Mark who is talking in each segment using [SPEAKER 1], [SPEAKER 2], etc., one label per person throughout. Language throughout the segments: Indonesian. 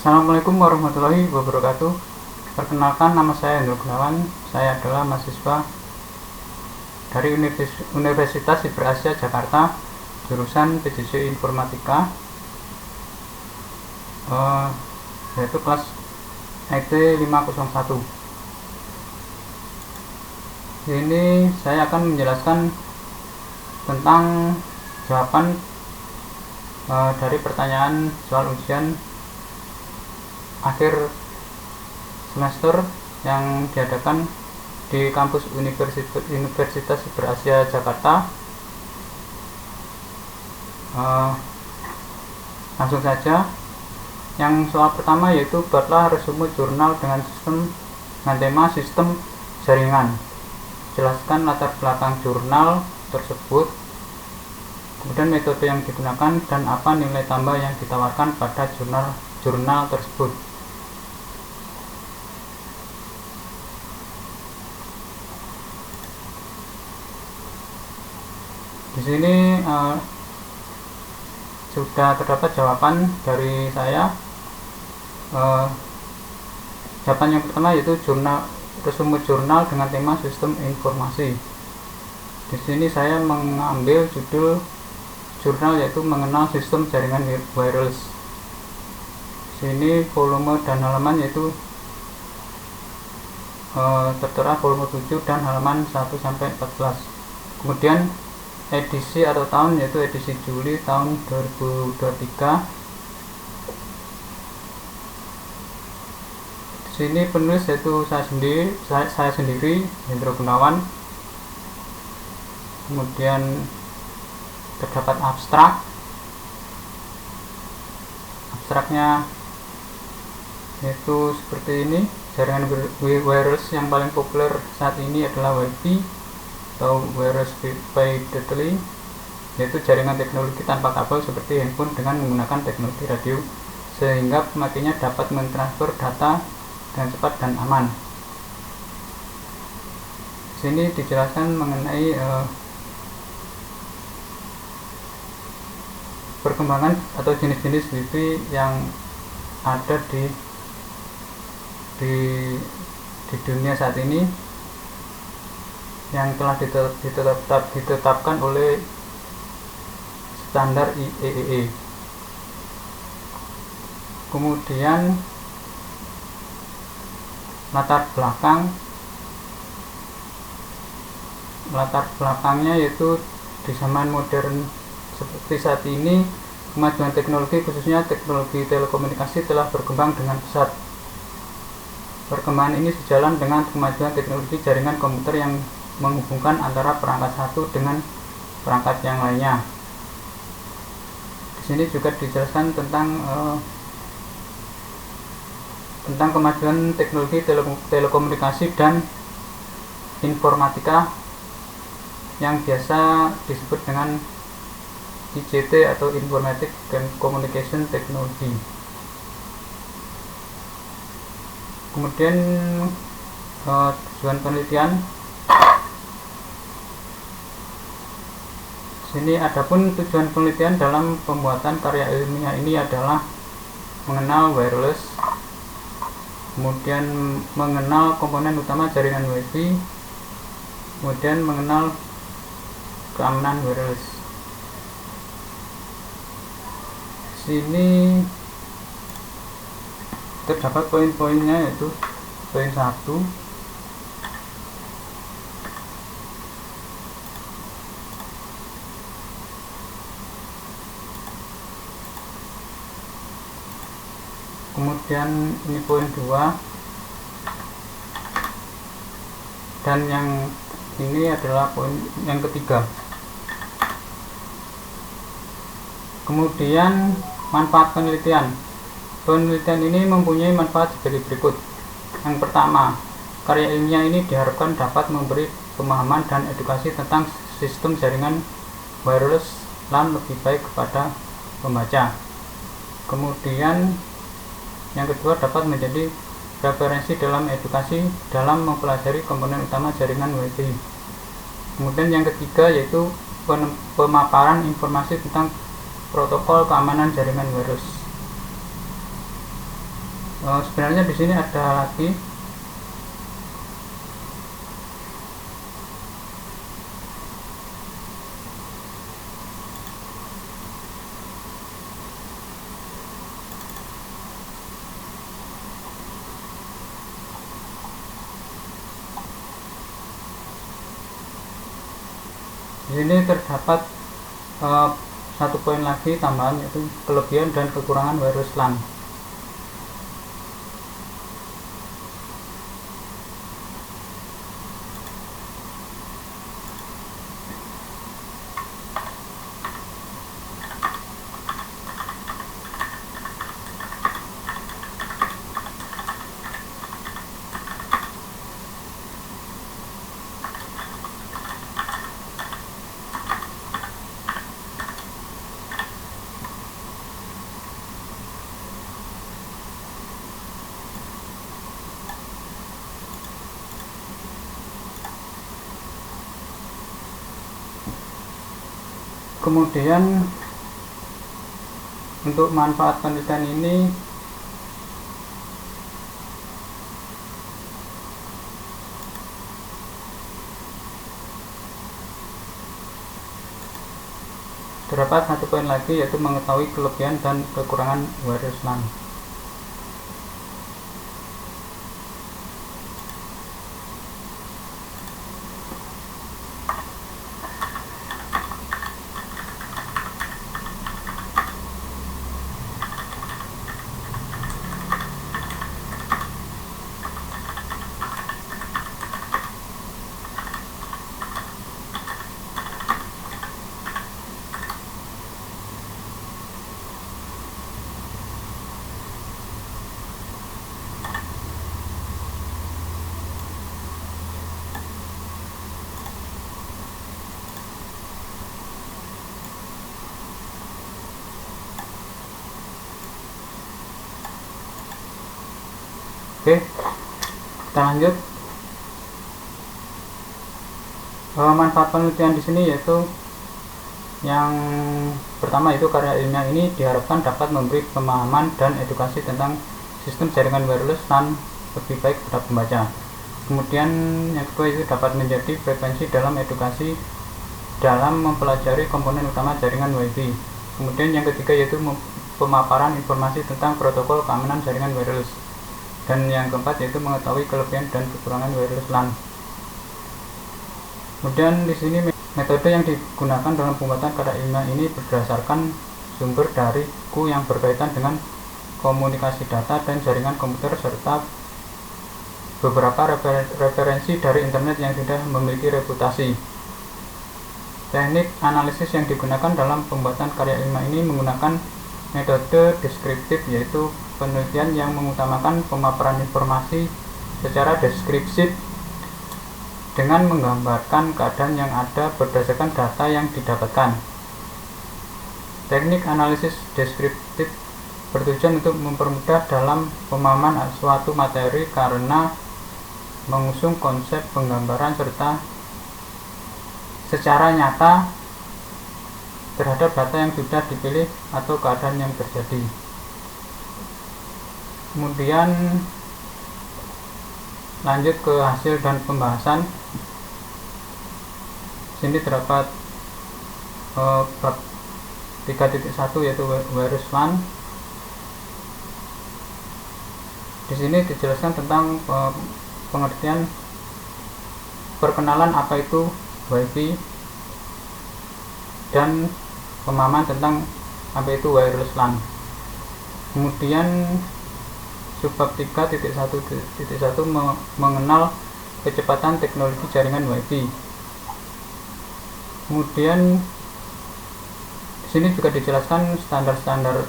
[SPEAKER 1] Assalamualaikum warahmatullahi wabarakatuh. Perkenalkan, nama saya Hendro Gunawan. Saya adalah mahasiswa dari Universitas Siber Asia Jakarta, jurusan PJJ Informatika, yaitu kelas IT 501. Ini saya akan menjelaskan tentang jawaban dari pertanyaan soal ujian akhir semester yang diadakan di kampus Universitas Siber Asia Jakarta. Langsung saja. Yang soal pertama yaitu buatlah resume jurnal dengan tema sistem jaringan. Jelaskan latar belakang jurnal tersebut, kemudian metode yang digunakan, dan apa nilai tambah yang ditawarkan pada jurnal tersebut. Di sini sudah terdapat jawaban dari saya. Jawaban yang pertama yaitu resume jurnal dengan tema sistem informasi. Di sini saya mengambil judul jurnal yaitu mengenal sistem jaringan wireless. Di sini volume dan halaman yaitu tertera volume 7 dan halaman 1 sampai 14. Kemudian edisi atau tahun yaitu edisi Juli tahun 2023. Di sini penulis yaitu saya sendiri Hendro Gunawan. Kemudian terdapat abstraknya yaitu seperti ini. Jaringan wireless yang paling populer saat ini adalah Wi-Fi atau wireless fidelity, yaitu jaringan teknologi tanpa kabel seperti handphone dengan menggunakan teknologi radio, sehingga pemakainya dapat mentransfer data dengan cepat dan aman. Di sini dijelaskan mengenai perkembangan atau jenis-jenis Wi-Fi yang ada di dunia saat ini, yang telah ditetapkan oleh standar IEEE. Kemudian latar belakangnya yaitu di zaman modern seperti saat ini, kemajuan teknologi khususnya teknologi telekomunikasi telah berkembang dengan pesat. Perkembangan ini sejalan dengan kemajuan teknologi jaringan komputer yang menghubungkan antara perangkat satu dengan perangkat yang lainnya. Di sini juga dijelaskan tentang kemajuan teknologi telekomunikasi dan informatika yang biasa disebut dengan ICT atau Informatic and Communication Technology. Kemudian tujuan penelitian. Sini adapun tujuan penelitian dalam pembuatan karya ilmiah ini adalah mengenal wireless, kemudian mengenal komponen utama jaringan Wi-Fi, kemudian mengenal keamanan wireless. Sini terdapat poin-poinnya yaitu poin 1, kemudian ini poin 2, dan yang ini adalah poin yang ketiga. Kemudian manfaat penelitian. Penelitian ini mempunyai manfaat sebagai berikut. Yang pertama, karya ilmiah ini diharapkan dapat memberi pemahaman dan edukasi tentang sistem jaringan wireless LAN lebih baik kepada pembaca. Kemudian yang kedua, dapat menjadi referensi dalam edukasi dalam mempelajari komponen utama jaringan Wi-Fi. Kemudian yang ketiga yaitu pemaparan informasi tentang protokol keamanan jaringan wireless. Sebenarnya di sini ada lagi di sini terdapat satu poin lagi tambahan, yaitu kelebihan dan kekurangan wireless LAN. Kemudian untuk manfaat penelitian ini terdapat satu poin lagi, yaitu mengetahui kelebihan dan kekurangan wireless LAN. Oke, kita lanjut. Manfaat penelitian di sini yaitu yang pertama, itu karya ilmiah ini diharapkan dapat memberi pemahaman dan edukasi tentang sistem jaringan wireless LAN lebih baik kepada pembaca. Kemudian yang kedua, itu dapat menjadi frekuensi dalam edukasi dalam mempelajari komponen utama jaringan Wi-Fi. Kemudian yang ketiga, yaitu pemaparan informasi tentang protokol keamanan jaringan wireless. Dan yang keempat, yaitu mengetahui kelebihan dan kekurangan wireless LAN. Kemudian di sini metode yang digunakan dalam pembuatan karya ilmiah ini berdasarkan sumber dari buku yang berkaitan dengan komunikasi data dan jaringan komputer, serta beberapa referensi dari internet yang sudah memiliki reputasi. Teknik analisis yang digunakan dalam pembuatan karya ilmiah ini menggunakan metode deskriptif, yaitu penelitian yang mengutamakan pemaparan informasi secara deskriptif dengan menggambarkan keadaan yang ada berdasarkan data yang didapatkan. Teknik analisis deskriptif bertujuan untuk mempermudah dalam pemahaman suatu materi karena mengusung konsep penggambaran serta secara nyata terhadap data yang sudah dipilih atau keadaan yang terjadi. Kemudian lanjut ke hasil dan pembahasan. Sini terdapat bab 3.1, yaitu wireless LAN. Di sini dijelaskan tentang pengertian perkenalan apa itu Wi-Fi dan pemahaman tentang apa itu wireless LAN. Kemudian subbab 3.1.1 mengenal kecepatan teknologi jaringan Wi-Fi. Kemudian di sini juga dijelaskan standar-standar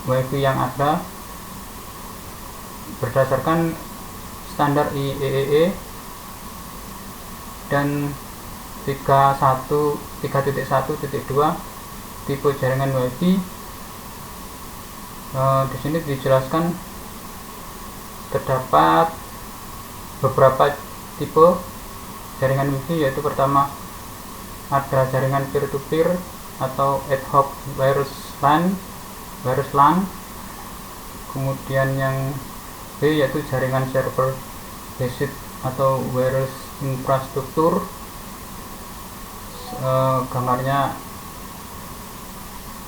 [SPEAKER 1] Wi-Fi yang ada berdasarkan standar IEEE dan 3.1.2 tipe jaringan Wi-Fi. Di sini dijelaskan terdapat beberapa tipe jaringan Wi-Fi, yaitu pertama ada jaringan peer-to-peer atau ad hoc wireless LAN. Kemudian yang B yaitu jaringan server based atau wireless infrastruktur.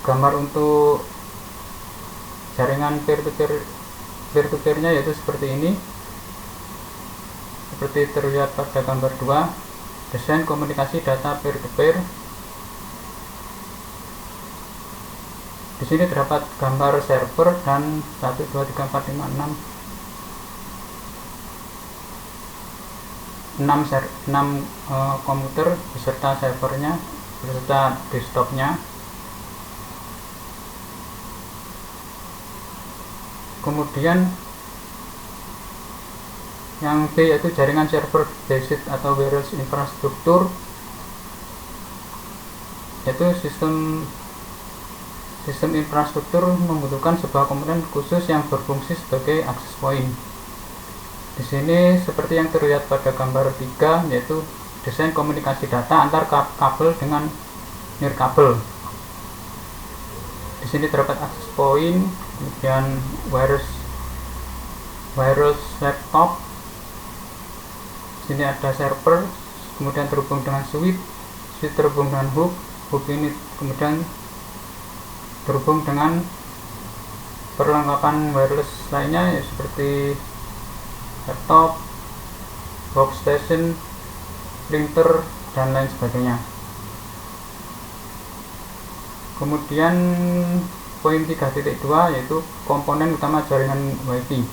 [SPEAKER 1] Gambar untuk jaringan peer-to-peer-nya yaitu seperti ini, seperti terlihat pada gambar 2. Desain komunikasi data peer-to-peer. Di sini terdapat gambar server dan 1 2 3 4 5 6 komputer beserta servernya beserta desktopnya. Kemudian yang B yaitu jaringan server based atau wireless infrastruktur, yaitu sistem infrastruktur membutuhkan sebuah komponen khusus yang berfungsi sebagai access point. Di sini seperti yang terlihat pada gambar 3, yaitu desain komunikasi data antar kabel dengan nirkabel. Di sini terdapat access point, kemudian wireless laptop. Di sini ada server, kemudian terhubung dengan switch terhubung dengan hub ini kemudian terhubung dengan perlengkapan wireless lainnya, ya, seperti laptop, workstation, printer, dan lain sebagainya. Kemudian poin 3.2 yaitu komponen utama jaringan WiFi.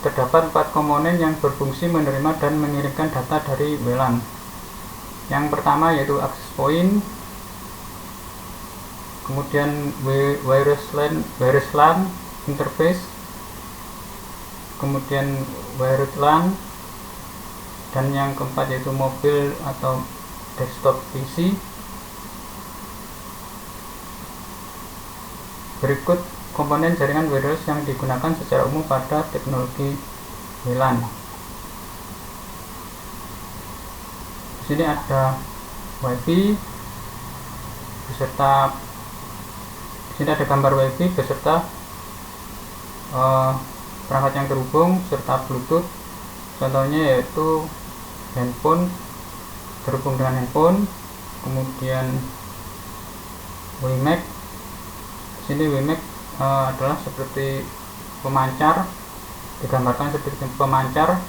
[SPEAKER 1] Terdapat 4 komponen yang berfungsi menerima dan mengirimkan data dari WLAN. Yang pertama yaitu access point, kemudian wireless LAN interface, kemudian wired LAN, dan yang keempat yaitu mobil atau desktop PC. Berikut komponen jaringan wireless yang digunakan secara umum pada teknologi WLAN. Di sini ada WiFi beserta, di sini ada gambar WiFi beserta perangkat yang terhubung serta Bluetooth. Contohnya yaitu handphone terhubung dengan handphone, kemudian WiMAX. Di sini WiMAX adalah seperti pemancar, digambarkan seperti pemancar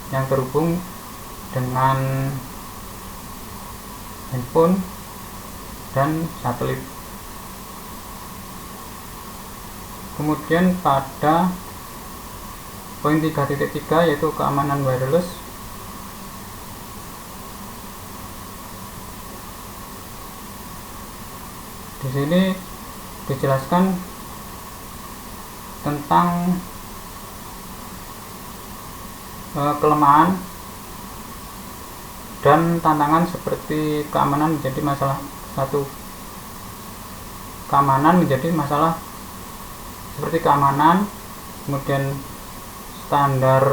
[SPEAKER 1] yang terhubung dengan handphone dan satelit. Kemudian pada poin 3.3 yaitu keamanan wireless. Di sini dijelaskan tentang kelemahan dan tantangan seperti keamanan menjadi masalah seperti keamanan, kemudian standar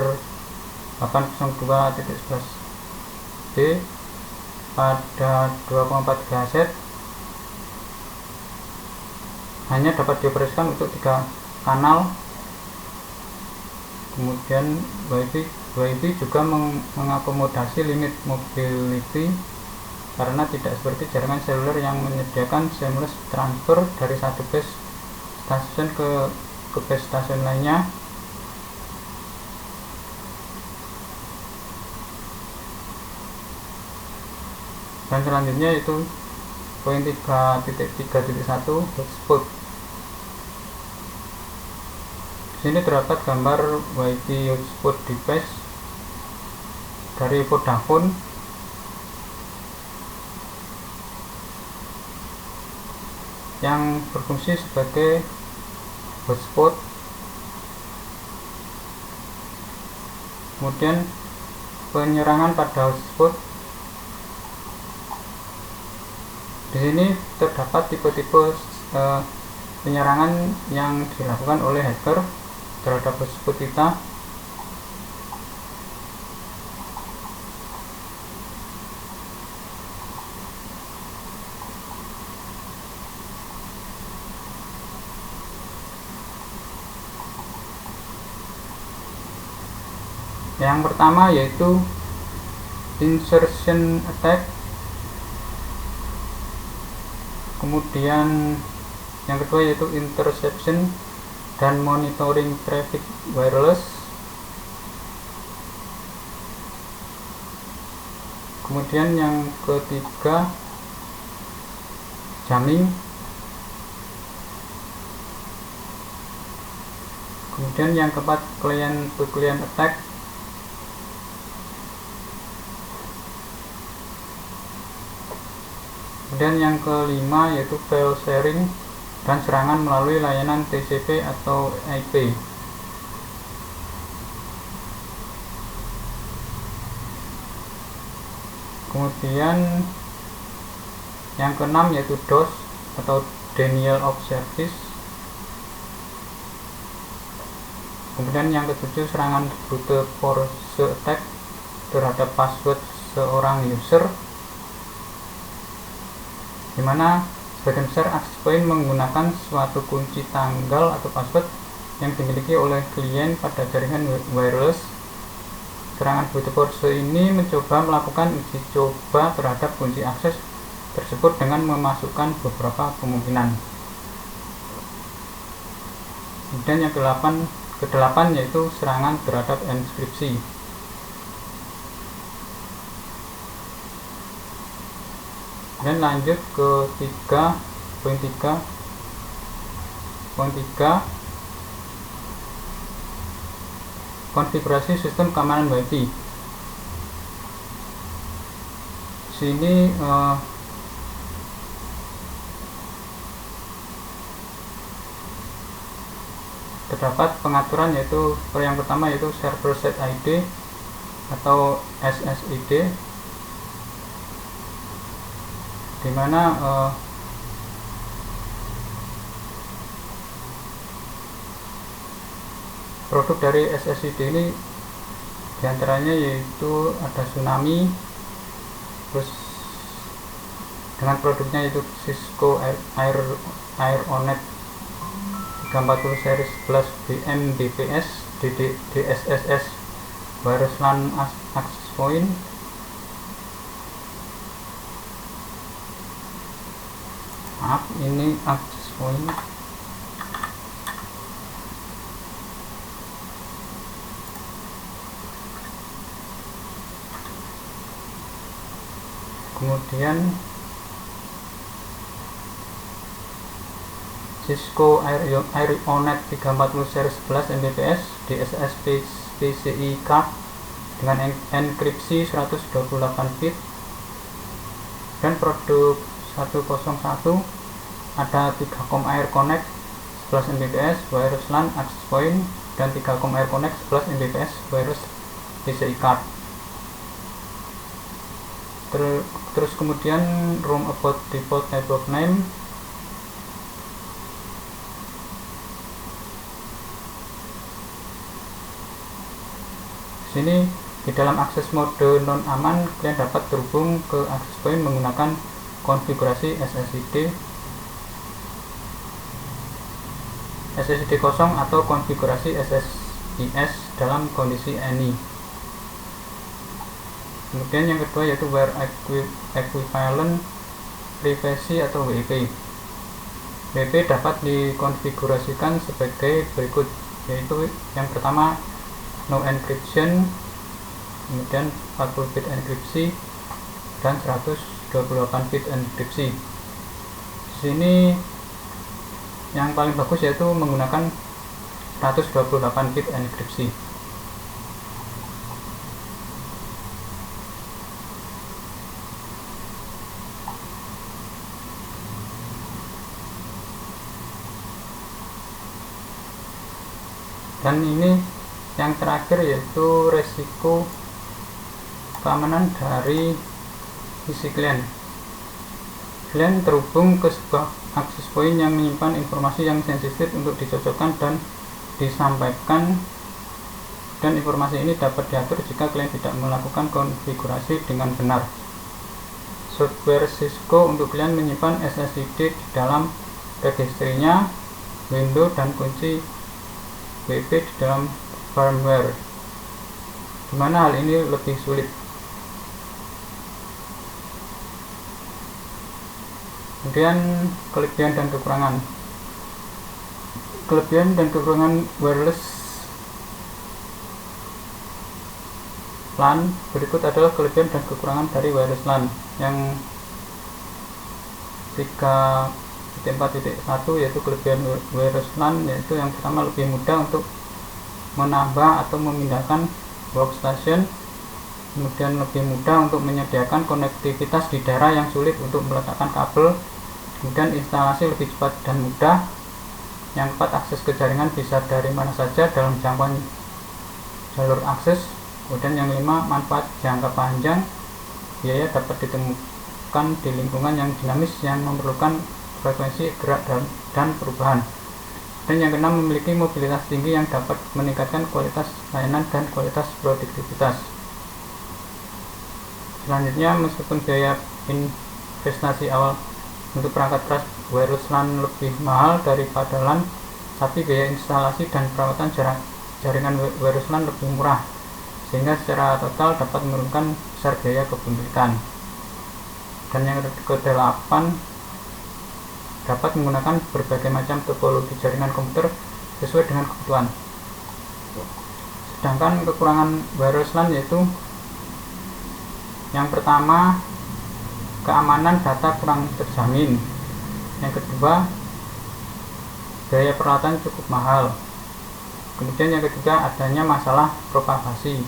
[SPEAKER 1] 802.11b pada 2,4 GHz hanya dapat dioperasikan untuk 3 kanal. Kemudian WiFi juga mengakomodasi limit mobility karena tidak seperti jaringan seluler yang menyediakan seamless transfer dari satu base station ke base station lainnya. Dan selanjutnya itu poin 3.3.1 hotspot. Di sini terdapat gambar WiFi hotspot device dari Vodafone yang berfungsi sebagai hotspot. Kemudian penyerangan pada hotspot. Di sini terdapat tipe-tipe penyerangan yang dilakukan oleh hacker terhadap hotspot kita. Yang pertama yaitu insertion attack, kemudian yang kedua yaitu interception dan monitoring traffic wireless, kemudian yang ketiga jamming, kemudian yang keempat client to client attack, kemudian yang kelima yaitu file sharing dan serangan melalui layanan TCP atau IP. Kemudian yang keenam yaitu DOS atau denial of service. Kemudian yang ketujuh serangan brute force attack terhadap password seorang user, dimana sebagian besar access point menggunakan suatu kunci tanggal atau password yang dimiliki oleh klien pada jaringan wireless. Serangan brute force ini mencoba melakukan uji coba terhadap kunci akses tersebut dengan memasukkan beberapa kemungkinan. Kemudian yang kedelapan yaitu serangan terhadap enkripsi. Dan lanjut ke poin 3 konfigurasi sistem keamanan WiFi. Sini terdapat pengaturan yaitu yang pertama yaitu server set ID atau SSID, dimana produk dari SSID ini diantaranya yaitu ada Tsunami, terus dengan produknya yaitu Cisco AirOnet 340 series plus BM-BPS, DSSS, Wireless LAN Access Point, ini access point. Kemudian Cisco AirOnet 340 series plus Mbps DSS PCI card dengan enkripsi 128 bit. Dan produk 101 ada 3Com Air Connect 11 Mbps Wireless LAN Access Point dan 3Com Air Connect 11 Mbps Wireless PCI card. Terus kemudian room about default network name, sini di dalam akses mode non aman kalian dapat terhubung ke access point menggunakan konfigurasi SSID kosong atau konfigurasi SSIS dalam kondisi any. Kemudian yang kedua yaitu Wire Equivalent Privacy atau WEP. WEP dapat dikonfigurasikan sebagai berikut, yaitu yang pertama no encryption, kemudian 40 bit enkripsi dan 128 bit enkripsi. Di sini yang paling bagus yaitu menggunakan 128 bit enkripsi. Dan ini yang terakhir yaitu resiko keamanan dari sisi klien. Klien terhubung ke sebuah access point yang menyimpan informasi yang sensitif untuk dicocokkan dan disampaikan, dan informasi ini dapat diatur jika klien tidak melakukan konfigurasi dengan benar. Software Cisco untuk klien menyimpan SSID di dalam registrinya, window dan kunci WP di dalam firmware. Dimana hal ini lebih sulit. Kemudian kelebihan dan kekurangan. Kelebihan dan kekurangan wireless LAN. Berikut adalah kelebihan dan kekurangan dari wireless LAN yang 3.4.1, yaitu kelebihan wireless LAN, yaitu yang pertama lebih mudah untuk menambah atau memindahkan workstation, kemudian lebih mudah untuk menyediakan konektivitas di daerah yang sulit untuk meletakkan kabel, kemudian instalasi lebih cepat dan mudah. Yang keempat, akses ke jaringan bisa dari mana saja dalam jangkauan jalur akses. Kemudian yang kelima, manfaat jangka panjang, biaya dapat ditemukan di lingkungan yang dinamis yang memerlukan frekuensi gerak dan perubahan. Dan yang keenam, memiliki mobilitas tinggi yang dapat meningkatkan kualitas layanan dan kualitas produktivitas. Selanjutnya, meskipun biaya investasi awal untuk perangkat keras wireless LAN lebih mahal daripada LAN, tapi biaya instalasi dan perawatan jaringan wireless LAN lebih murah, sehingga secara total dapat menurunkan besar biaya kepemilikan. Dan yang ke-8, dapat menggunakan berbagai macam topologi jaringan komputer sesuai dengan kebutuhan. Sedangkan kekurangan wireless LAN yaitu yang pertama, keamanan data kurang terjamin. Yang kedua, biaya peralatan cukup mahal. Kemudian yang ketiga, adanya masalah propagasi,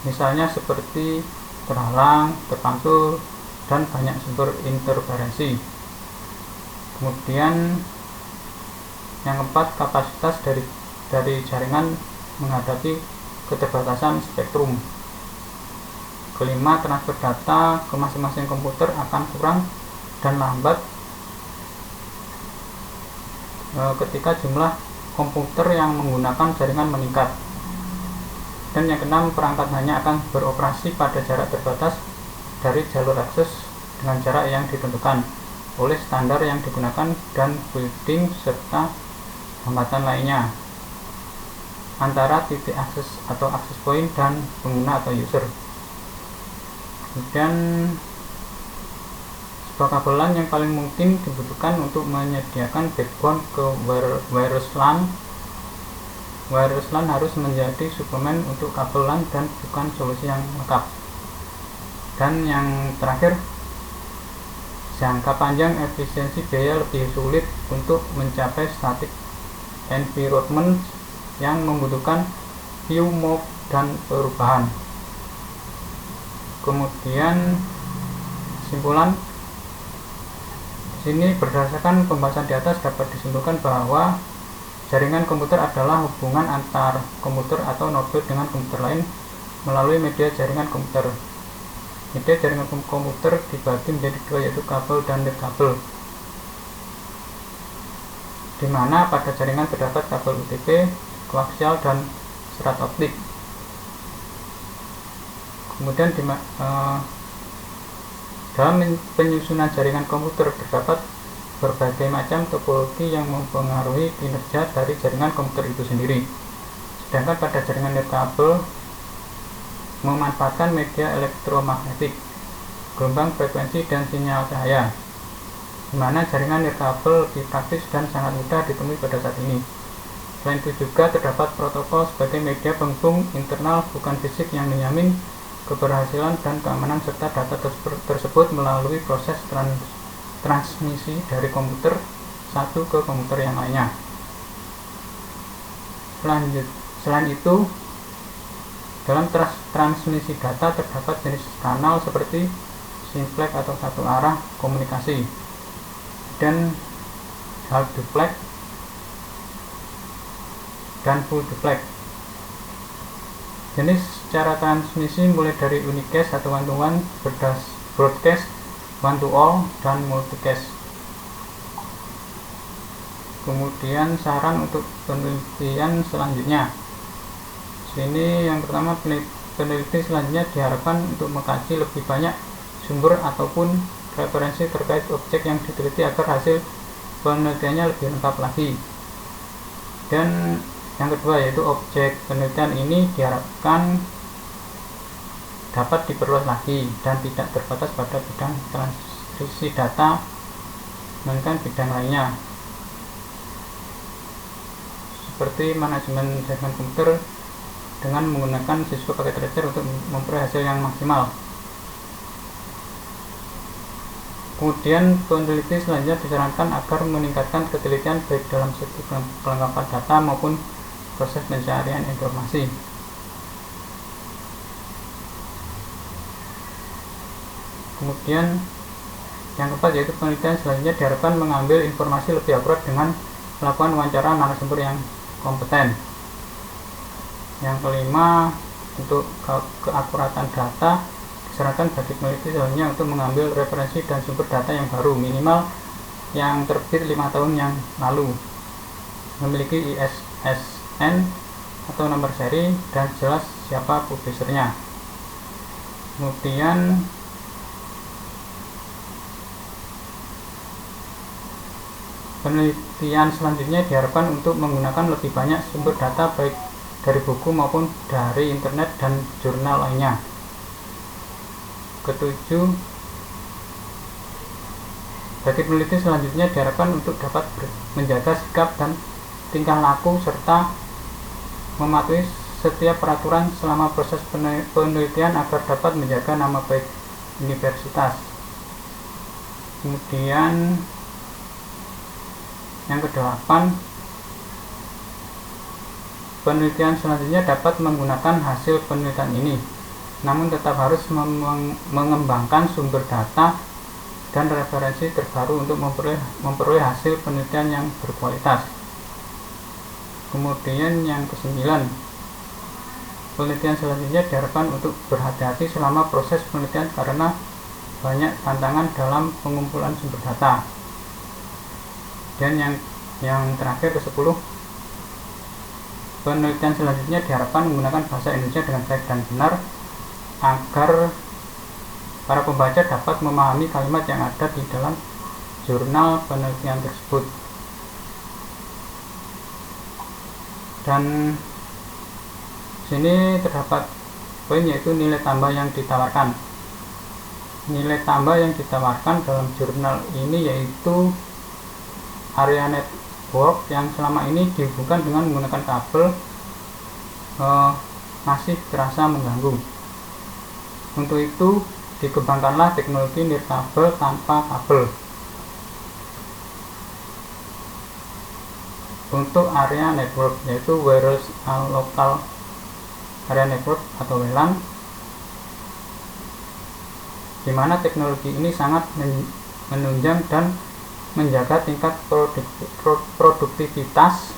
[SPEAKER 1] misalnya seperti terhalang, terpantul, dan banyak sumber interferensi. Kemudian yang keempat, kapasitas dari jaringan menghadapi keterbatasan spektrum. Kelima, transfer data ke masing-masing komputer akan kurang dan lambat ketika jumlah komputer yang menggunakan jaringan meningkat. Dan yang keenam, perangkat hanya akan beroperasi pada jarak terbatas dari jalur akses dengan jarak yang ditentukan oleh standar yang digunakan dan building serta hambatan lainnya antara titik akses atau akses point dan pengguna atau user. Kemudian sebuah kabel LAN yang paling mungkin dibutuhkan untuk menyediakan backbone ke wireless LAN. Wireless LAN harus menjadi suplemen untuk kabel LAN dan bukan solusi yang lengkap. Dan yang terakhir, jangka panjang efisiensi biaya lebih sulit untuk mencapai static environment yang membutuhkan view move dan perubahan. Kemudian kesimpulan sini, berdasarkan pembahasan di atas dapat disimpulkan bahwa jaringan komputer adalah hubungan antar komputer atau node dengan komputer lain melalui media jaringan komputer. Media jaringan komputer dibagi menjadi dua, yaitu kabel dan nirkabel, di mana pada jaringan terdapat kabel UTP, koaksial, dan serat optik. Kemudian dalam penyusunan jaringan komputer terdapat berbagai macam topologi yang mempengaruhi kinerja dari jaringan komputer itu sendiri. Sedangkan pada jaringan nirkabel memanfaatkan media elektromagnetik, gelombang, frekuensi, dan sinyal cahaya, di mana jaringan nirkabel lebih praktis dan sangat mudah ditemui pada saat ini. Selain itu juga terdapat protokol sebagai media penghubung internal bukan fisik yang menjamin keberhasilan dan keamanan serta data tersebut melalui proses transmisi dari komputer satu ke komputer yang lainnya. Selain itu, dalam transmisi data terdapat jenis kanal seperti simplex atau satu arah komunikasi dan half duplex dan full duplex. Jenis cara transmisi mulai dari unicast atau one-to-one, broadcast, one-to-all, dan multicast. Kemudian saran untuk penelitian selanjutnya. Sini yang pertama, peneliti selanjutnya diharapkan untuk mengkaji lebih banyak sumber ataupun referensi terkait objek yang diteliti agar hasil penelitiannya lebih lengkap lagi. Dan Yang kedua yaitu objek penelitian ini diharapkan dapat diperluas lagi dan tidak terbatas pada bidang transkripsi data, melainkan bidang lainnya seperti manajemen jaringan komputer dengan menggunakan Cisco Packet Tracer untuk memperoleh hasil yang maksimal. Kemudian peneliti selanjutnya disarankan agar meningkatkan ketelitian baik dalam segi kelengkapan data maupun proses pencarian informasi. Kemudian yang keempat yaitu penelitian selanjutnya diharapkan mengambil informasi lebih akurat dengan melakukan wawancara narasumber yang kompeten. Yang kelima, untuk keakuratan data disarankan bagi peneliti selanjutnya untuk mengambil referensi dan sumber data yang baru, minimal yang terbit 5 tahun yang lalu, memiliki ISSN atau nomor seri dan jelas siapa publishernya. Kemudian penelitian selanjutnya diharapkan untuk menggunakan lebih banyak sumber data baik dari buku maupun dari internet dan jurnal lainnya. Ketujuh, bagi peneliti selanjutnya diharapkan untuk dapat menjaga sikap dan tingkah laku serta mematuhi setiap peraturan selama proses penelitian agar dapat menjaga nama baik universitas. Kemudian yang kedelapan, penelitian selanjutnya dapat menggunakan hasil penelitian ini, namun tetap harus mengembangkan sumber data dan referensi terbaru untuk memperoleh hasil penelitian yang berkualitas. Kemudian yang kesembilan, penelitian selanjutnya diharapkan untuk berhati-hati selama proses penelitian karena banyak tantangan dalam pengumpulan sumber data. Dan yang terakhir ke-10, penelitian selanjutnya diharapkan menggunakan bahasa Indonesia dengan baik dan benar agar para pembaca dapat memahami kalimat yang ada di dalam jurnal penelitian tersebut. Dan sini terdapat poin yaitu nilai tambah yang ditawarkan. Nilai tambah yang ditawarkan dalam jurnal ini yaitu area network yang selama ini dihubungkan dengan menggunakan kabel masih terasa mengganggu. Untuk itu dikembangkanlah teknologi nirkabel tanpa kabel. Untuk area network yaitu wireless local area network atau WLAN, di mana teknologi ini sangat menunjang dan menjaga tingkat produktivitas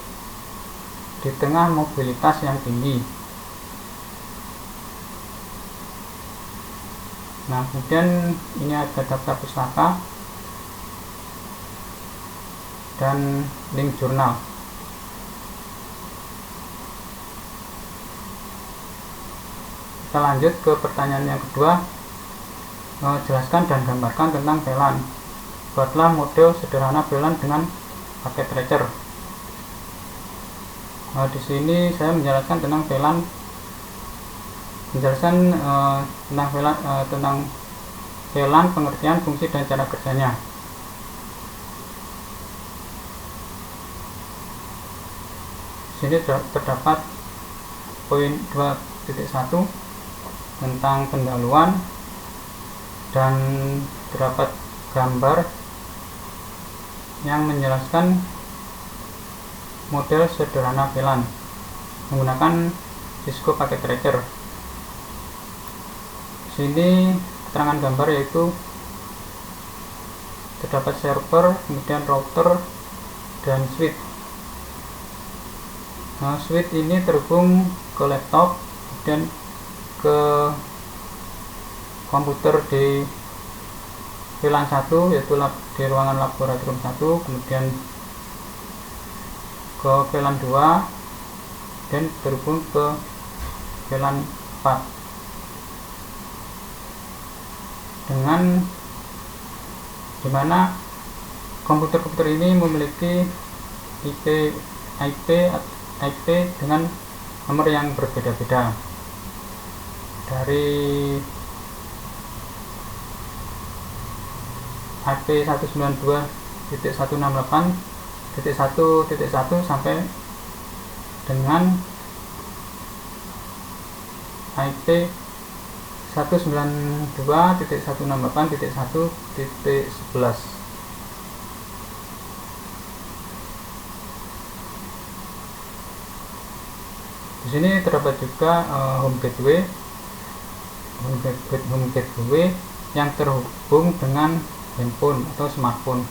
[SPEAKER 1] di tengah mobilitas yang tinggi. Nah, kemudian ini ada daftar pustaka dan link jurnal. Kita lanjut ke pertanyaan yang kedua. Jelaskan dan gambarkan tentang VLAN. Buatlah model sederhana VLAN dengan paket tracer. Di sini saya menjelaskan tentang VLAN, tentang VLAN, pengertian, fungsi dan cara kerjanya. Di sini terdapat poin 2.1 tentang pendahuluan dan terdapat gambar yang menjelaskan model sederhana VLAN menggunakan Cisco Packet Tracer. Di sini keterangan gambar yaitu terdapat server, kemudian router dan switch. Nah, switch ini terhubung ke laptop, kemudian ke komputer di VLAN 1 yaitu di ruangan laboratorium 1, kemudian ke VLAN 2 dan terhubung ke VLAN 4 dengan dimana komputer-komputer ini memiliki IP IP dengan nomor yang berbeda-beda. Dari IP 192.168.1.1 sampai dengan IP 192.168.1.11. Di sini terdapat juga home gateway yang terhubung dengan handphone atau smartphone.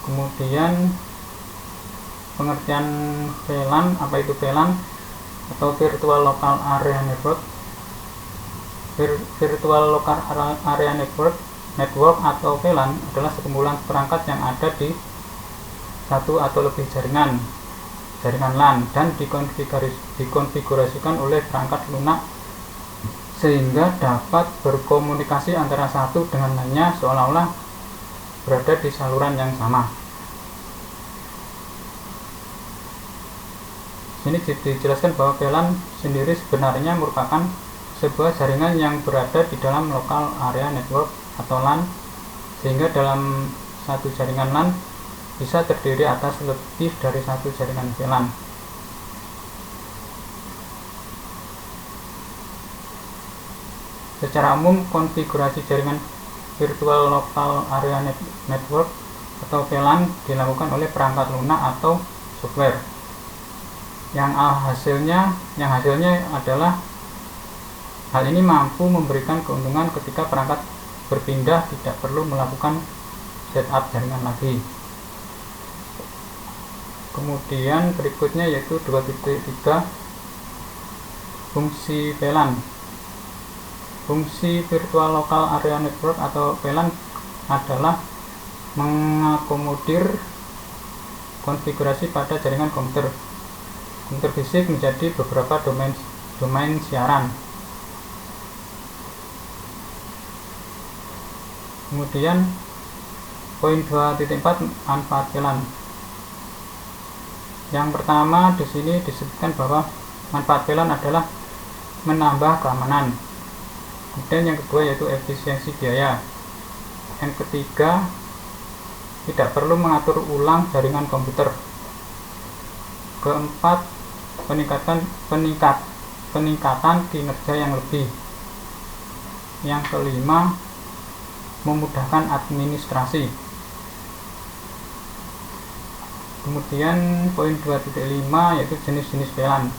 [SPEAKER 1] Kemudian pengertian VLAN, apa itu VLAN atau Virtual Local Area Network. Virtual Local Area Network atau VLAN adalah sekumpulan perangkat yang ada di satu atau lebih jaringan LAN dan dikonfigurasikan oleh perangkat lunak sehingga dapat berkomunikasi antara satu dengan lainnya seolah-olah berada di saluran yang sama. Sini dijelaskan bahwa VLAN sendiri sebenarnya merupakan sebuah jaringan yang berada di dalam Local Area Network atau LAN, sehingga dalam satu jaringan LAN bisa terdiri atas lebih dari satu jaringan VLAN. Secara umum, konfigurasi jaringan Virtual Local Area Network atau VLAN dilakukan oleh perangkat lunak atau software. Yang hasilnya adalah hal ini mampu memberikan keuntungan ketika perangkat berpindah tidak perlu melakukan setup jaringan lagi. Kemudian berikutnya yaitu 2.3 fungsi VLAN. Fungsi Virtual Local Area Network atau VLAN adalah mengakomodir konfigurasi pada jaringan komputer fisik menjadi beberapa domain siaran. Kemudian poin 2.4 manfaat VLAN. Yang pertama di sini disebutkan bahwa manfaat VLAN adalah menambah keamanan. Kemudian yang kedua yaitu efisiensi biaya. Yang ketiga, tidak perlu mengatur ulang jaringan komputer. Keempat, peningkatan kinerja yang lebih. Yang kelima, memudahkan administrasi. Kemudian poin 2.5 yaitu jenis-jenis VLAN.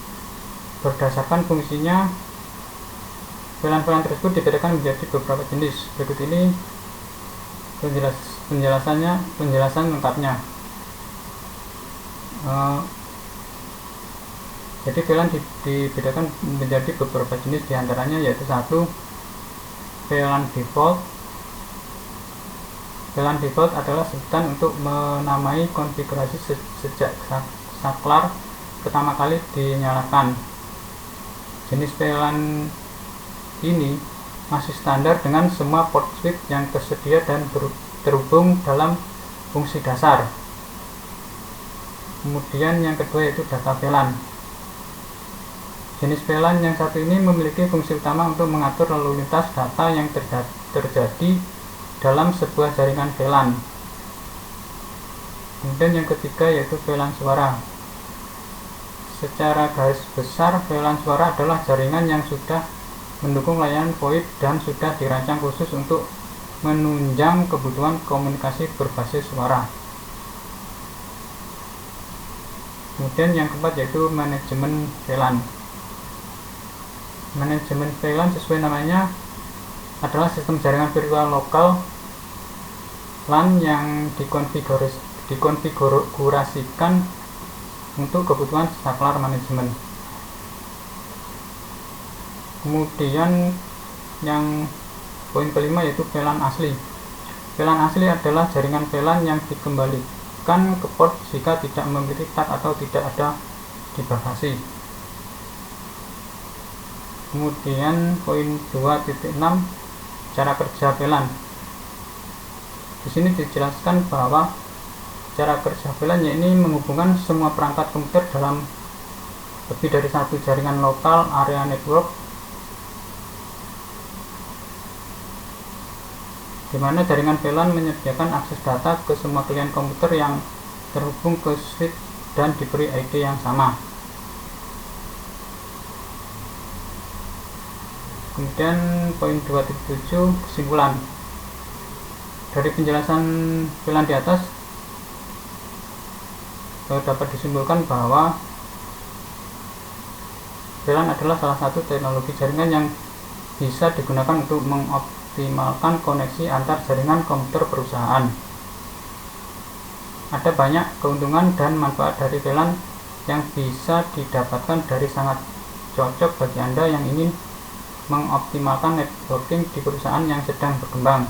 [SPEAKER 1] Berdasarkan fungsinya, VLAN tersebut dibedakan menjadi beberapa jenis. Berikut ini penjelasan lengkapnya. Jadi VLAN dibedakan menjadi beberapa jenis, diantaranya yaitu 1. VLAN default. VLAN default adalah sebutan untuk menamai konfigurasi sejak saklar pertama kali dinyalakan. Jenis VLAN ini masih standar dengan semua port switch yang tersedia dan terhubung dalam fungsi dasar. Kemudian yang kedua yaitu data VLAN. Jenis VLAN yang satu ini memiliki fungsi utama untuk mengatur lalu lintas data yang terjadi dalam sebuah jaringan VLAN. Kemudian yang ketiga yaitu VLAN suara. Secara garis besar, VLAN suara adalah jaringan yang sudah mendukung layanan VoIP dan sudah dirancang khusus untuk menunjang kebutuhan komunikasi berbasis suara. Kemudian yang keempat yaitu manajemen VLAN. Manajemen VLAN sesuai namanya adalah sistem jaringan virtual lokal LAN yang dikonfigurasikan untuk kebutuhan saklar manajemen. Kemudian yang poin kelima yaitu VLAN asli. VLAN asli adalah jaringan VLAN yang dikembalikan ke port jika tidak memiliki tag atau tidak ada di bagasi. Kemudian poin 2.6, cara kerja VLAN. Di sini dijelaskan bahwa cara kerja VLAN ini menghubungkan semua perangkat komputer dalam lebih dari satu jaringan lokal area network, di mana jaringan VLAN menyediakan akses data ke semua klien komputer yang terhubung ke switch dan diberi ID yang sama. Kemudian poin 2.7 kesimpulan. Dari penjelasan VLAN di atas dapat disimpulkan bahwa VLAN adalah salah satu teknologi jaringan yang bisa digunakan untuk mengoptimalkan koneksi antar jaringan komputer perusahaan. Ada banyak keuntungan dan manfaat dari VLAN yang bisa didapatkan dari sangat cocok bagi Anda yang ingin mengoptimalkan networking di perusahaan yang sedang berkembang.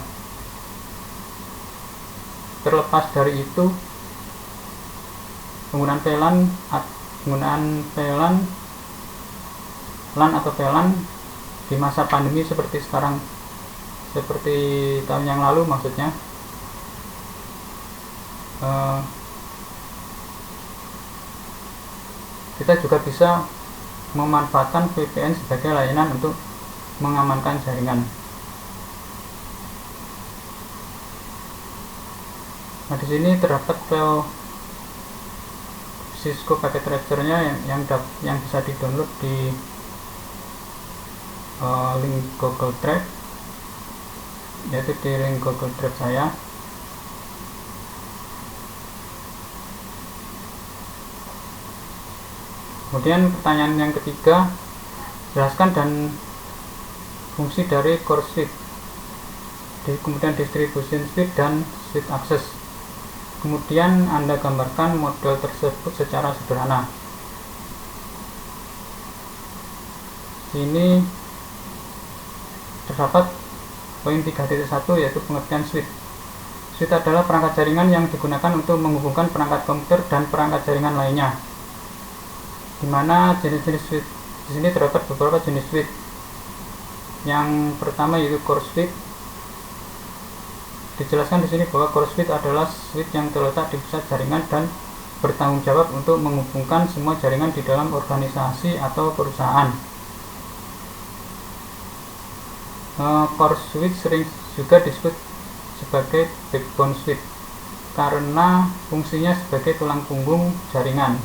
[SPEAKER 1] Terlepas dari itu, penggunaan LAN atau VLAN di masa pandemi seperti sekarang, seperti tahun yang lalu maksudnya, kita juga bisa memanfaatkan VPN sebagai layanan untuk mengamankan jaringan. Nah, di sini terdapat file Cisco Packet Tracer-nya yang bisa di-download di link Google Drive, yaitu di link Google Drive saya. Kemudian pertanyaan yang ketiga, jelaskan dan fungsi dari core switch, kemudian distribution switch dan switch access. Kemudian Anda gambarkan model tersebut secara sederhana. Sini terdapat poin 3.1, yaitu pengertian switch. Switch adalah perangkat jaringan yang digunakan untuk menghubungkan perangkat komputer dan perangkat jaringan lainnya. Di mana jenis-jenis switch, di sini terdapat beberapa jenis switch. Yang pertama yaitu core switch. Dijelaskan di sini bahwa core switch adalah switch yang terletak di pusat jaringan dan bertanggung jawab untuk menghubungkan semua jaringan di dalam organisasi atau perusahaan. Core switch sering juga disebut sebagai backbone switch karena fungsinya sebagai tulang punggung jaringan.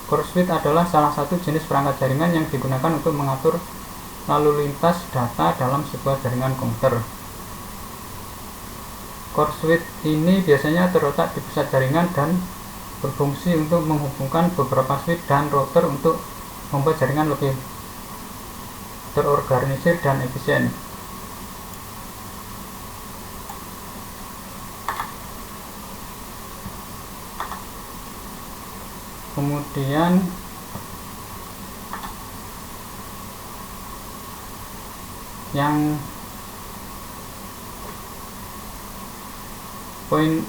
[SPEAKER 1] Core switch adalah salah satu jenis perangkat jaringan yang digunakan untuk mengatur lalu lintas data dalam sebuah jaringan komputer. Core switch ini biasanya terletak di pusat jaringan dan berfungsi untuk menghubungkan beberapa switch dan router untuk membuat jaringan lebih terorganisir dan efisien. Kemudian yang poin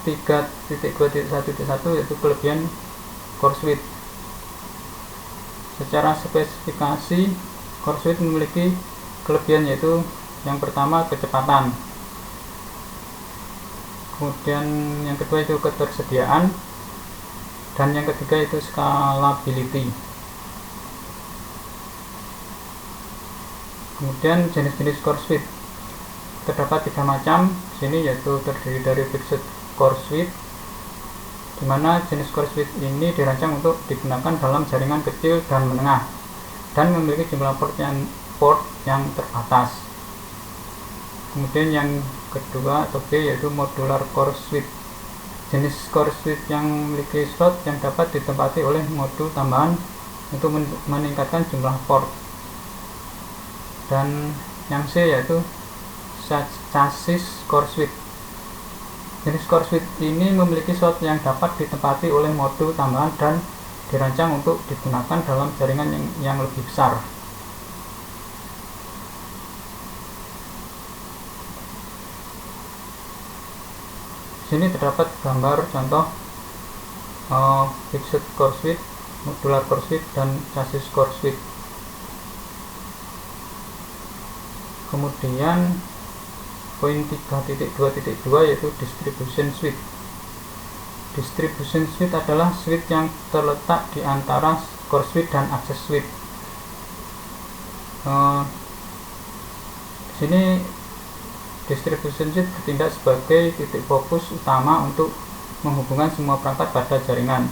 [SPEAKER 1] 3.2.1.1 yaitu kelebihan core switch. Secara spesifikasi, core switch memiliki kelebihan yaitu yang pertama kecepatan, kemudian yang kedua itu ketersediaan, dan yang ketiga itu scalability. Kemudian jenis-jenis core switch terdapat 3 macam di sini, yaitu terdiri dari fixed core switch, di mana jenis core switch ini dirancang untuk digunakan dalam jaringan kecil dan menengah dan memiliki jumlah port yang terbatas. Kemudian yang kedua atau B yaitu modular core switch. Jenis core switch yang memiliki slot yang dapat ditempati oleh modul tambahan untuk meningkatkan jumlah port. Dan yang C yaitu chassis core switch. Jenis core switch ini memiliki slot yang dapat ditempati oleh modul tambahan dan dirancang untuk digunakan dalam jaringan yang lebih besar. Sini terdapat gambar contoh fixed core switch, modular core switch, dan chassis core switch. Kemudian poin 3.2.2 yaitu distribution suite. Distribution suite adalah suite yang terletak di antara core suite dan access suite. Di sini distribution suite bertindak sebagai titik fokus utama untuk menghubungkan semua perangkat pada jaringan.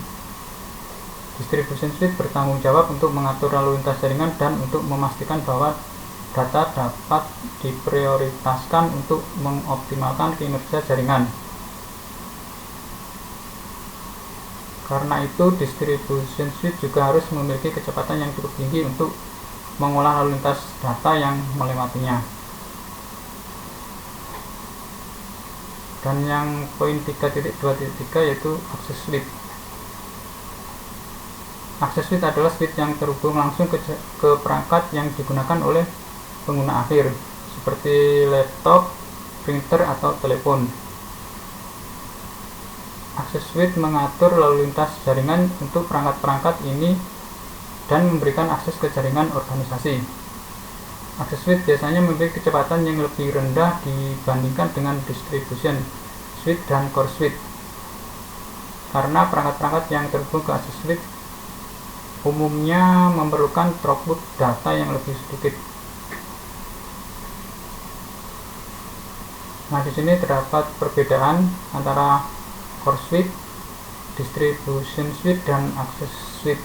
[SPEAKER 1] Distribution suite bertanggung jawab untuk mengatur lalu lintas jaringan dan untuk memastikan bahwa data dapat diprioritaskan untuk mengoptimalkan kinerja jaringan. Karena itu, distribution suite juga harus memiliki kecepatan yang cukup tinggi untuk mengolah lalu lintas data yang melewatinya. Dan yang poin 3.2.3 yaitu access suite. Access suite adalah suite yang terhubung langsung ke perangkat yang digunakan oleh pengguna akhir, seperti laptop, printer, atau telepon. Access suite mengatur lalu lintas jaringan untuk perangkat-perangkat ini dan memberikan akses ke jaringan organisasi. Access suite biasanya memiliki kecepatan yang lebih rendah dibandingkan dengan distribution suite dan core suite, karena perangkat-perangkat yang terhubung ke access suite umumnya memerlukan throughput data yang lebih sedikit. Nah, di sini terdapat perbedaan antara core suite, distribution suite, dan access suite.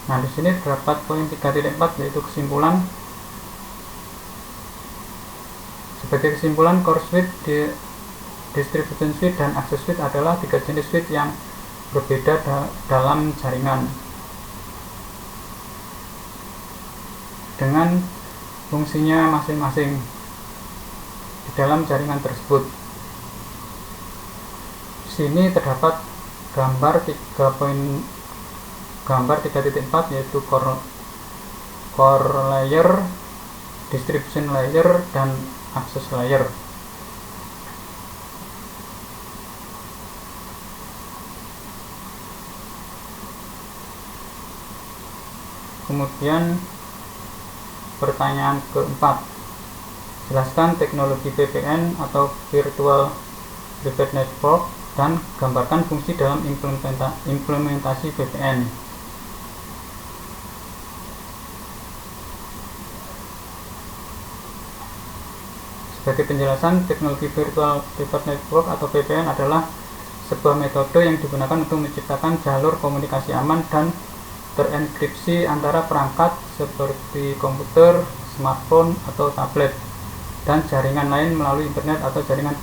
[SPEAKER 1] Nah, di sini terdapat poin 3.4 yaitu kesimpulan. Sebagai kesimpulan, core suite, distribution suite, dan access suite adalah tiga jenis suite yang berbeda dalam jaringan, dengan fungsinya masing-masing di dalam jaringan tersebut. Di sini terdapat gambar 3.4 yaitu core layer, distribution layer, dan access layer. Kemudian pertanyaan keempat, jelaskan teknologi VPN atau Virtual Private Network dan gambarkan fungsi dalam implementasi VPN. Sebagai penjelasan, teknologi Virtual Private Network atau VPN adalah sebuah metode yang digunakan untuk menciptakan jalur komunikasi aman dan terenkripsi antara perangkat seperti komputer, smartphone, atau tablet, dan jaringan lain melalui internet atau jaringan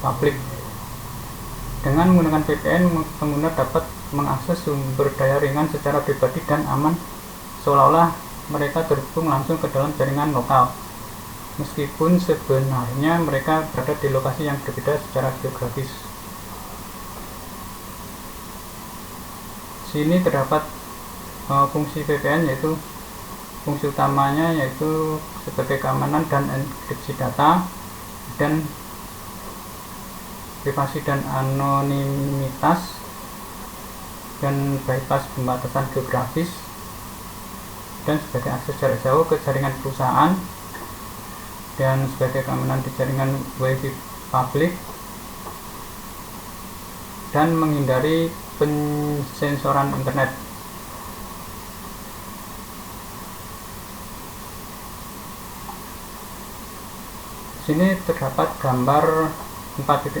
[SPEAKER 1] publik. Dengan menggunakan VPN, pengguna dapat mengakses sumber daya ringan secara pribadi dan aman, seolah-olah mereka terhubung langsung ke dalam jaringan lokal, meskipun sebenarnya mereka berada di lokasi yang berbeda secara geografis. Sini terdapat fungsi VPN, yaitu fungsi utamanya yaitu sebagai keamanan dan enkripsi data, dan privasi dan anonimitas, dan bypass pembatasan geografis, dan sebagai akses jarak jauh ke jaringan perusahaan, dan sebagai keamanan di jaringan WiFi publik, dan menghindari pensensoran internet. Di sini terdapat gambar 4.1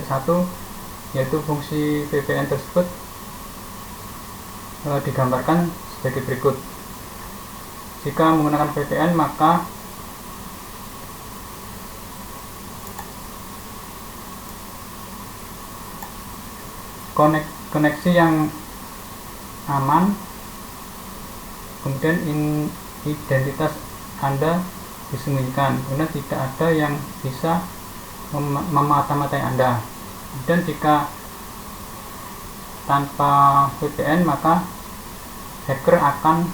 [SPEAKER 1] yaitu fungsi VPN tersebut digambarkan sebagai berikut. Jika menggunakan VPN, maka koneksi yang aman, kemudian identitas Anda disembunyikan, karena tidak ada yang bisa memata-matai Anda. Dan jika tanpa VPN maka hacker akan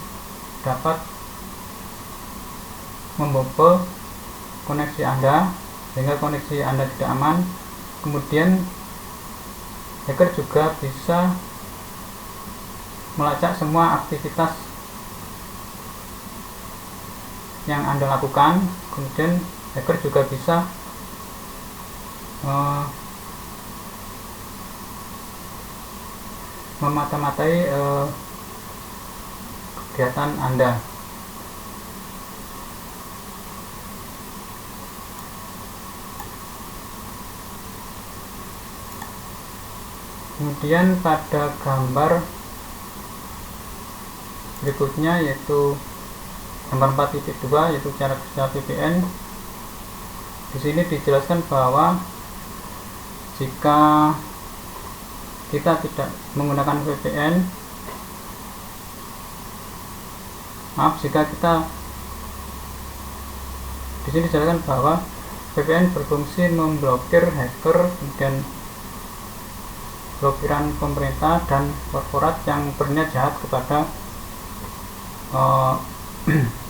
[SPEAKER 1] dapat membobol koneksi Anda sehingga koneksi Anda tidak aman. Kemudian hacker juga bisa melacak semua aktivitas yang Anda lakukan. Kemudian hacker juga bisa memata-matai kegiatan Anda. Kemudian pada gambar berikutnya yaitu gambar 4.2 yaitu cara kerja VPN. Di sini dijelaskan bahwa jika kita tidak menggunakan VPN, jika kita di sini dijelaskan bahwa VPN berfungsi memblokir hacker, kemudian blokiran pemerintah dan korporat yang berniat jahat kepada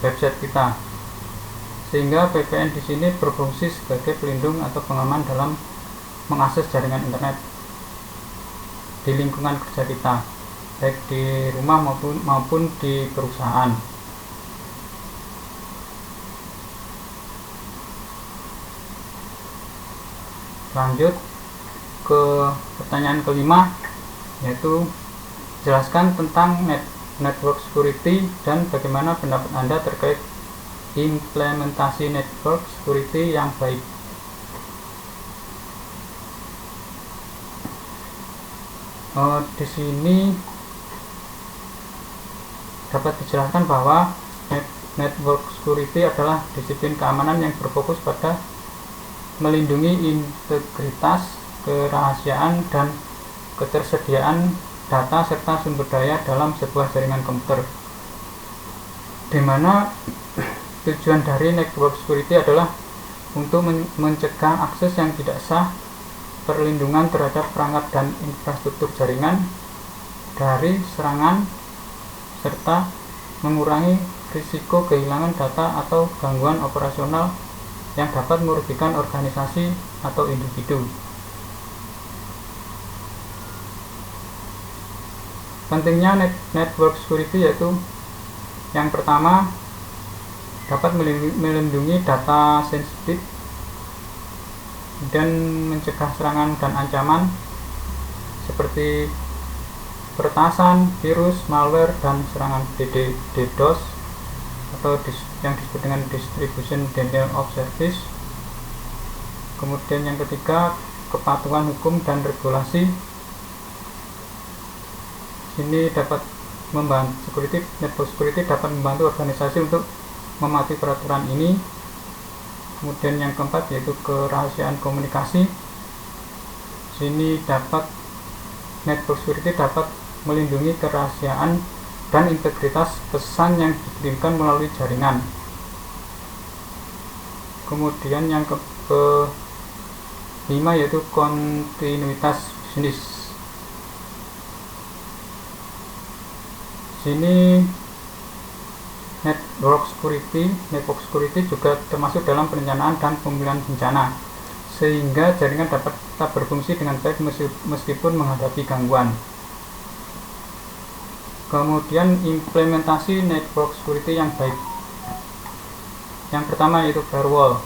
[SPEAKER 1] website kita, sehingga VPN di sini berfungsi sebagai pelindung atau pengaman dalam mengakses jaringan internet di lingkungan kerja kita, baik di rumah maupun di perusahaan. Lanjut ke pertanyaan kelima, yaitu jelaskan tentang network security dan bagaimana pendapat Anda terkait implementasi network security yang baik. Di sini dapat dijelaskan bahwa network security adalah disiplin keamanan yang berfokus pada melindungi integritas, kerahasiaan, dan ketersediaan data serta sumber daya dalam sebuah jaringan komputer, di mana tujuan dari network security adalah untuk mencegah akses yang tidak sah, perlindungan terhadap perangkat dan infrastruktur jaringan dari serangan, serta mengurangi risiko kehilangan data atau gangguan operasional yang dapat merugikan organisasi atau individu. Pentingnya network security yaitu yang pertama, dapat melindungi data sensitif dan mencegah serangan dan ancaman seperti peretasan, virus, malware, dan serangan DDoS atau yang disebut dengan distribution denial of service. Kemudian yang ketiga, kepatuhan hukum dan regulasi. Ini dapat membantu network security dapat membantu organisasi untuk mematuhi peraturan ini. Kemudian yang keempat yaitu kerahasiaan komunikasi. Sini network security dapat melindungi kerahasiaan dan integritas pesan yang dikirimkan melalui jaringan. Kemudian yang kelima yaitu kontinuitas bisnis. Sini network security juga termasuk dalam perencanaan dan pemulihan bencana, sehingga jaringan dapat tetap berfungsi dengan baik meskipun menghadapi gangguan. Kemudian implementasi network security yang baik. Yang pertama yaitu firewall.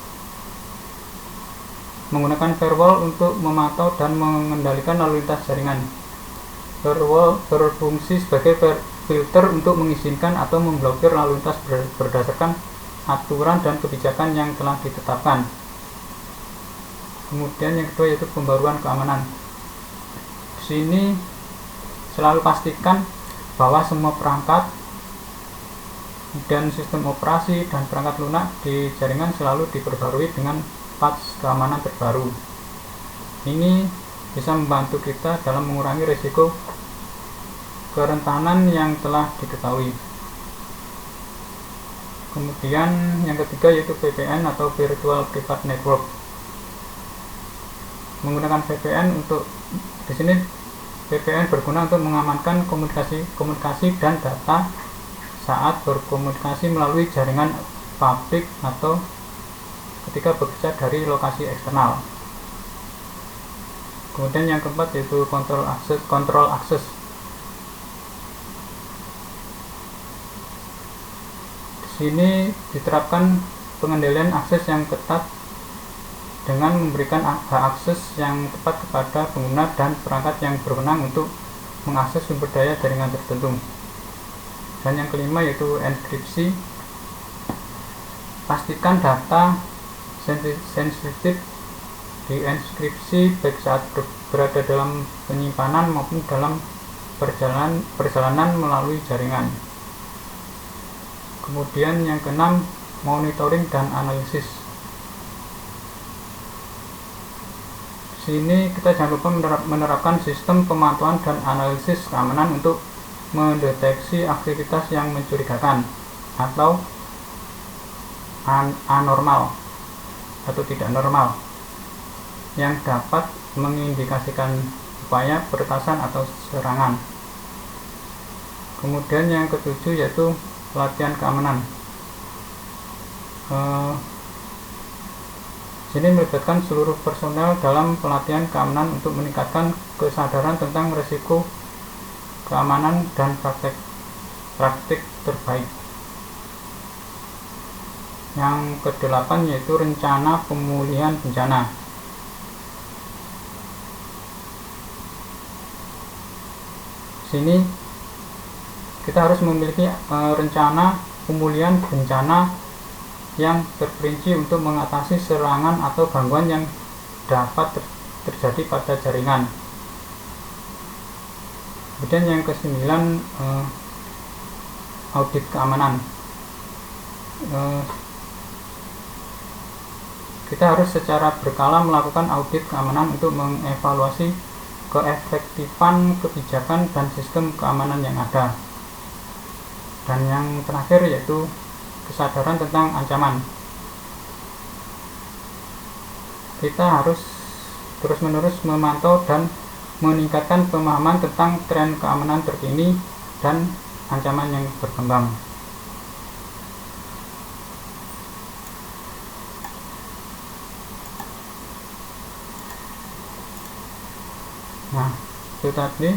[SPEAKER 1] Menggunakan firewall untuk memantau dan mengendalikan lalu lintas jaringan. Firewall berfungsi sebagai filter untuk mengizinkan atau memblokir lalu lintas berdasarkan aturan dan kebijakan yang telah ditetapkan. Kemudian yang kedua yaitu pembaruan keamanan. Di sini selalu pastikan bahwa semua perangkat dan sistem operasi dan perangkat lunak di jaringan selalu diperbarui dengan patch keamanan terbaru. Ini bisa membantu kita dalam mengurangi risiko kerentanan yang telah diketahui. Kemudian yang ketiga yaitu VPN atau Virtual Private Network. Menggunakan VPN untuk di sini VPN berguna untuk mengamankan komunikasi dan data saat berkomunikasi melalui jaringan publik atau ketika bekerja dari lokasi eksternal. Kemudian yang keempat yaitu control access. Di sini diterapkan pengendalian akses yang ketat dengan memberikan hak akses yang tepat kepada pengguna dan perangkat yang berwenang untuk mengakses sumber daya jaringan tertentu. Dan yang kelima yaitu enkripsi. Pastikan data sensitif dienkripsi baik saat berada dalam penyimpanan maupun dalam perjalanan melalui jaringan. Kemudian yang keenam, monitoring dan analisis. Sini kita jangan lupa menerapkan sistem pemantauan dan analisis keamanan untuk mendeteksi aktivitas yang mencurigakan atau anormal atau tidak normal yang dapat mengindikasikan upaya peretasan atau serangan. Kemudian yang ketujuh yaitu pelatihan keamanan. Sini melibatkan seluruh personel dalam pelatihan keamanan untuk meningkatkan kesadaran tentang risiko keamanan dan praktik terbaik. Yang kedelapan yaitu rencana pemulihan bencana. Sini kita harus memiliki rencana pemulihan bencana yang terperinci untuk mengatasi serangan atau gangguan yang dapat terjadi pada jaringan. Kemudian yang ke-9 audit keamanan. Kita harus secara berkala melakukan audit keamanan untuk mengevaluasi keefektifan kebijakan dan sistem keamanan yang ada. Dan yang terakhir yaitu kesadaran tentang ancaman. Kita harus terus-menerus memantau dan meningkatkan pemahaman tentang tren keamanan terkini dan ancaman yang berkembang. Nah, itu tadi.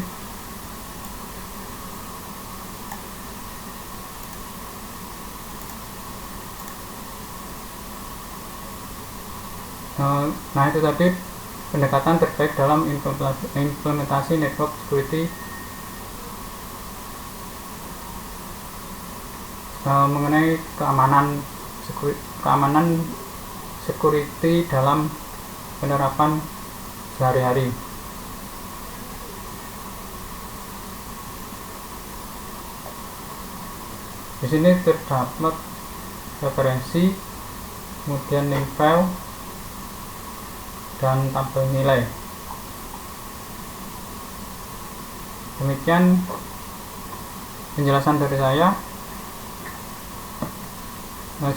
[SPEAKER 1] Nah, itu tadi pendekatan terbaik dalam implementasi network security mengenai keamanan security dalam penerapan sehari-hari. Di sini terdapat referensi, kemudian link file dan tabel nilai. Demikian penjelasan dari saya.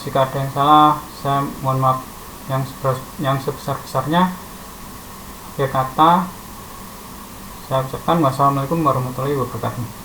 [SPEAKER 1] Jika ada yang salah, saya mohon maaf yang sebesar-besarnya. Akhir kata saya ucapkan wassalamualaikum warahmatullahi wabarakatuh.